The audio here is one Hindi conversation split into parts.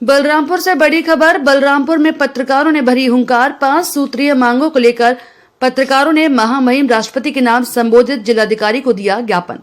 बलरामपुर से बड़ी खबर। बलरामपुर में पत्रकारों ने भरी हुंकार। 5 सूत्रीय मांगों को लेकर पत्रकारों ने महामहिम राष्ट्रपति के नाम संबोधित जिलाधिकारी को दिया ज्ञापन।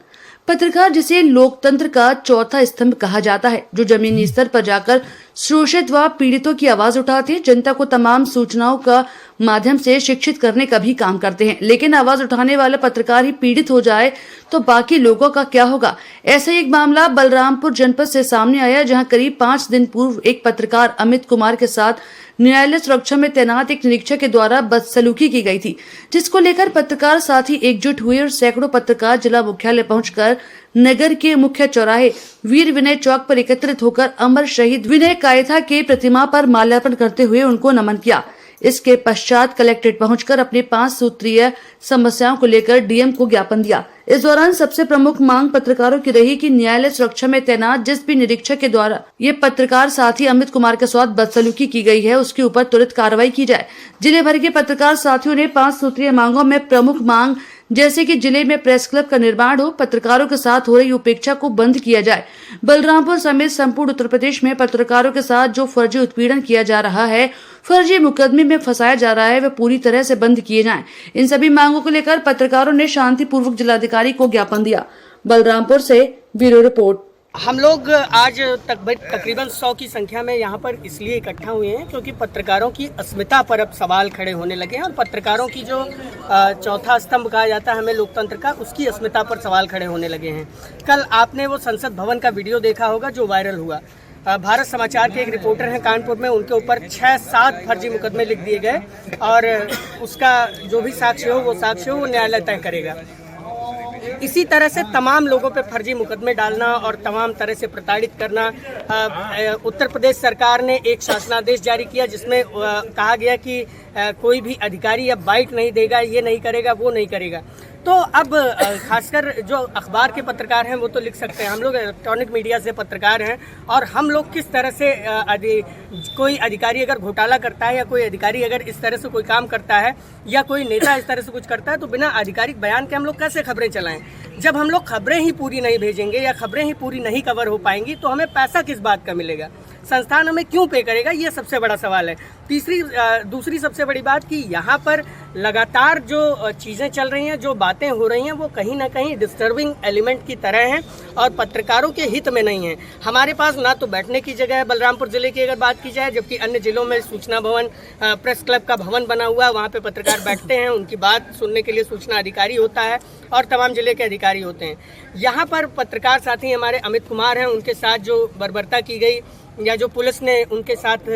पत्रकार, जिसे लोकतंत्र का चौथा स्तंभ कहा जाता है, जो जमीनी स्तर पर जाकर शोषित व पीड़ितों की आवाज उठाते हैं, जनता को तमाम सूचनाओं का माध्यम से शिक्षित करने का भी काम करते हैं, लेकिन आवाज उठाने वाला पत्रकार ही पीड़ित हो जाए तो बाकी लोगों का क्या होगा। ऐसा एक मामला बलरामपुर जनपद से सामने आया, जहां करीब 5 दिन पूर्व एक पत्रकार अमित कुमार के साथ न्यायालय सुरक्षा में तैनात एक निरीक्षक के द्वारा बदसलूकी की गई थी, जिसको लेकर पत्रकार साथी एकजुट हुए और सैकड़ों पत्रकार जिला मुख्यालय पहुंचकर नगर के मुख्य चौराहे वीर विनय चौक पर एकत्रित होकर अमर शहीद विनय कायथा के प्रतिमा पर माल्यार्पण करते हुए उनको नमन किया। इसके पश्चात कलेक्ट्रेट पहुंचकर अपने 5 सूत्रीय समस्याओं को लेकर डीएम को ज्ञापन दिया। इस दौरान सबसे प्रमुख मांग पत्रकारों की रही कि न्यायालय सुरक्षा में तैनात जिस भी निरीक्षक के द्वारा ये पत्रकार साथी अमित कुमार के साथ बदसलूकी की गई है, उसके ऊपर तुरंत कार्रवाई की जाए। जिले भर के पत्रकार साथियों ने 5 सूत्रीय मांगों में प्रमुख मांग जैसे कि जिले में प्रेस क्लब का निर्माण हो, पत्रकारों के साथ हो रही उपेक्षा को बंद किया जाए, बलरामपुर समेत संपूर्ण उत्तर प्रदेश में पत्रकारों के साथ जो फर्जी उत्पीड़न किया जा रहा है, फर्जी मुकदमे में फंसाया जा रहा है, वे पूरी तरह से बंद किए जाएं। इन सभी मांगों को लेकर पत्रकारों ने शांतिपूर्वक जिलाधिकारी को ज्ञापन दिया। बलरामपुर से ब्यूरो रिपोर्ट। हम लोग आज तकरीबन 100 की संख्या में यहाँ पर इसलिए इकट्ठा हुए हैं क्योंकि पत्रकारों की अस्मिता पर अब सवाल खड़े होने लगे हैं और पत्रकारों की जो चौथा स्तंभ कहा जाता है हमें लोकतंत्र का, उसकी अस्मिता पर सवाल खड़े होने लगे हैं। कल आपने वो संसद भवन का वीडियो देखा होगा जो वायरल हुआ। भारत समाचार के एक रिपोर्टर हैं कानपुर में, उनके ऊपर 6-7 फर्जी मुकदमे लिख दिए गए और उसका जो भी साक्ष्य हो वो न्यायालय तय करेगा। इसी तरह से तमाम लोगों पे फर्जी मुकदमे डालना और तमाम तरह से प्रताड़ित करना। उत्तर प्रदेश सरकार ने एक शासनादेश जारी किया जिसमें कहा गया कि कोई भी अधिकारी अब बाइट नहीं देगा, ये नहीं करेगा, वो नहीं करेगा। तो अब खासकर जो अखबार के पत्रकार हैं वो तो लिख सकते हैं, हम लोग इलेक्ट्रॉनिक मीडिया से पत्रकार हैं और हम लोग किस तरह से कोई अधिकारी अगर घोटाला करता है या कोई अधिकारी अगर इस तरह से कोई काम करता है या कोई नेता इस तरह से कुछ करता है तो बिना आधिकारिक बयान के हम लोग कैसे खबरें चलाएं। जब हम लोग खबरें ही पूरी नहीं भेजेंगे या खबरें ही पूरी नहीं कवर हो पाएंगी तो हमें पैसा किस बात का मिलेगा, संस्थान हमें क्यों पे करेगा, ये सबसे बड़ा सवाल है। दूसरी सबसे बड़ी बात कि यहाँ पर लगातार जो चीज़ें चल रही हैं, जो बातें हो रही हैं, वो कहीं ना कहीं डिस्टर्बिंग एलिमेंट की तरह हैं और पत्रकारों के हित में नहीं है। हमारे पास ना तो बैठने की जगह है बलरामपुर जिले की अगर बात की जाए, जबकि अन्य जिलों में सूचना भवन, प्रेस क्लब का भवन बना हुआ है, वहाँ पे पत्रकार बैठते हैं, उनकी बात सुनने के लिए सूचना अधिकारी होता है और तमाम जिले के अधिकारी होते हैं। यहाँ पर पत्रकार साथी हमारे अमित कुमार हैं, उनके साथ जो बर्बरता की गई या जो पुलिस ने उनके साथ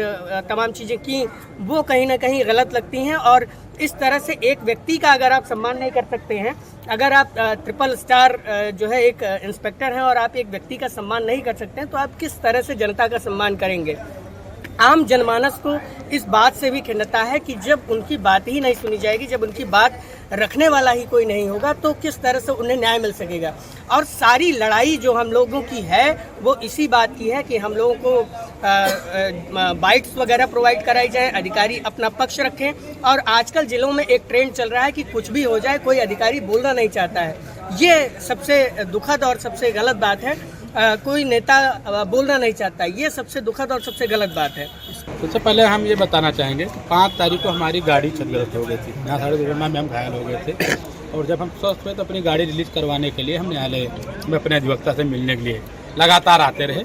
तमाम चीज़ें की वो कहीं ना कहीं गलत लगती हैं। और इस तरह से एक व्यक्ति का अगर आप सम्मान नहीं कर सकते हैं, अगर आप ट्रिपल स्टार जो है एक इंस्पेक्टर हैं और आप एक व्यक्ति का सम्मान नहीं कर सकते हैं तो आप किस तरह से जनता का सम्मान करेंगे। आम जनमानस को इस बात से भी खिन्नता है कि जब उनकी बात ही नहीं सुनी जाएगी, जब उनकी बात रखने वाला ही कोई नहीं होगा तो किस तरह से उन्हें न्याय मिल सकेगा। और सारी लड़ाई जो हम लोगों की है वो इसी बात की है कि हम लोगों को बाइट्स वगैरह प्रोवाइड कराई जाए, अधिकारी अपना पक्ष रखें। और आजकल जिलों में एक ट्रेंड चल रहा है कि कुछ भी हो जाए, कोई अधिकारी बोलना नहीं चाहता है। ये सबसे दुखद और सबसे गलत बात है। कोई नेता बोलना नहीं चाहता, ये सबसे दुखद और सबसे गलत बात है। सबसे पहले हम ये बताना चाहेंगे कि 5 तारीख को हमारी गाड़ी क्षतिग्रस्त हो गई थी, यहाँ साढ़े दुर्घटना में हम घायल हो गए थे और जब हम स्वस्थ हुए तो अपनी गाड़ी रिलीज करवाने के लिए हम न्यायालय में अपने अधिवक्ता से मिलने के लिए लगातार आते रहे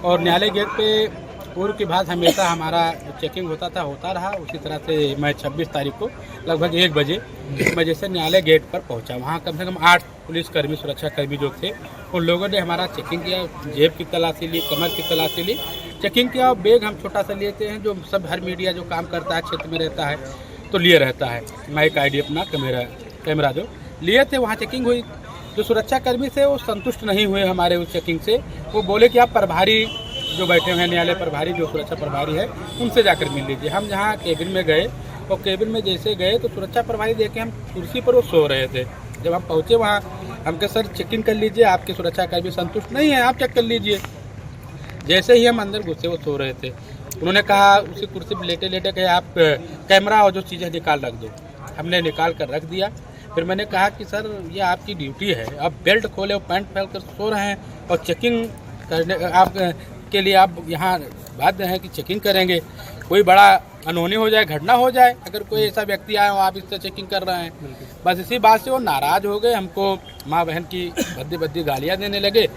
और न्यायालय गेट पे पूर्व के बाद हमेशा हमारा चेकिंग होता रहा। उसी तरह से मैं 26 तारीख को लगभग 1 बजे से न्यायालय गेट पर पहुंचा। वहां कम से कम 8 पुलिसकर्मी, सुरक्षाकर्मी जो थे उन लोगों ने हमारा चेकिंग किया, जेब की तलाशी ली, कमर की तलाशी ली, चेकिंग किया और बैग हम छोटा सा लेते हैं जो सब हर मीडिया जो काम करता है क्षेत्र में रहता है तो लिए रहता है, माइक आईडी अपना कैमरा जो लिए थे। वहाँ चेकिंग हुई, जो सुरक्षाकर्मी थे वो संतुष्ट नहीं हुए हमारे उस चेकिंग से। वो बोले कि आप प्रभारी जो बैठे हुए हैं न्यायालय प्रभारी, जो सुरक्षा प्रभारी है, उनसे जाकर मिल लीजिए। हम जहाँ केबिन में गए और केबिन में जैसे गए तो सुरक्षा प्रभारी देखे हम कुर्सी पर वो सो रहे थे। जब हम पहुँचे वहाँ हमके सर चेकिंग कर लीजिए, आपके सुरक्षाकर्मी संतुष्ट नहीं है, आप चेक कर लीजिए। जैसे ही हम अंदर घुसे वो सो रहे थे। उन्होंने कहा उसी कुर्सी पर लेटे लेटे कहे आप कैमरा और जो चीज़ें निकाल रख दो। हमने निकाल कर रख दिया। फिर मैंने कहा कि सर ये आपकी ड्यूटी है, आप बेल्ट खोले और पैंट पहन कर सो रहे हैं और चेकिंग करने आप के लिए आप यहाँ बाध्य हैं कि चेकिंग करेंगे। कोई बड़ा अनहोनी हो जाए, घटना हो जाए, अगर कोई ऐसा व्यक्ति आए आप इससे चेकिंग कर रहे हैं, बस इसी बात से वो नाराज़ हो गए। हमको माँ बहन की भद्दी भद्दी गालियाँ देने लगे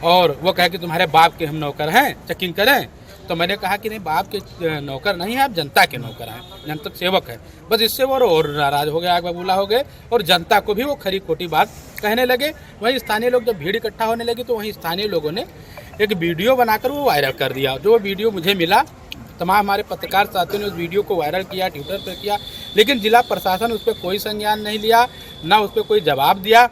और वो कहे कि तुम्हारे बाप के हम नौकर हैं, चेकिंग करें। तो मैंने कहा कि नहीं, बाप के नौकर नहीं है, आप जनता के नौकर हैं, जनता सेवक है। बस इससे वो और नाराज़ हो गए, आग बबूला हो गए और जनता को भी वो खरी खोटी बात कहने लगे। वहीं स्थानीय लोग जब भीड़ इकट्ठा होने लगी तो वहीं स्थानीय लोगों ने एक वीडियो बनाकर वो वायरल कर दिया। जो वीडियो मुझे मिला, तमाम हमारे पत्रकार साथियों ने उस वीडियो को वायरल किया, ट्विटर पर किया, लेकिन जिला प्रशासन उस पर कोई संज्ञान नहीं लिया, ना उस पर कोई जवाब दिया।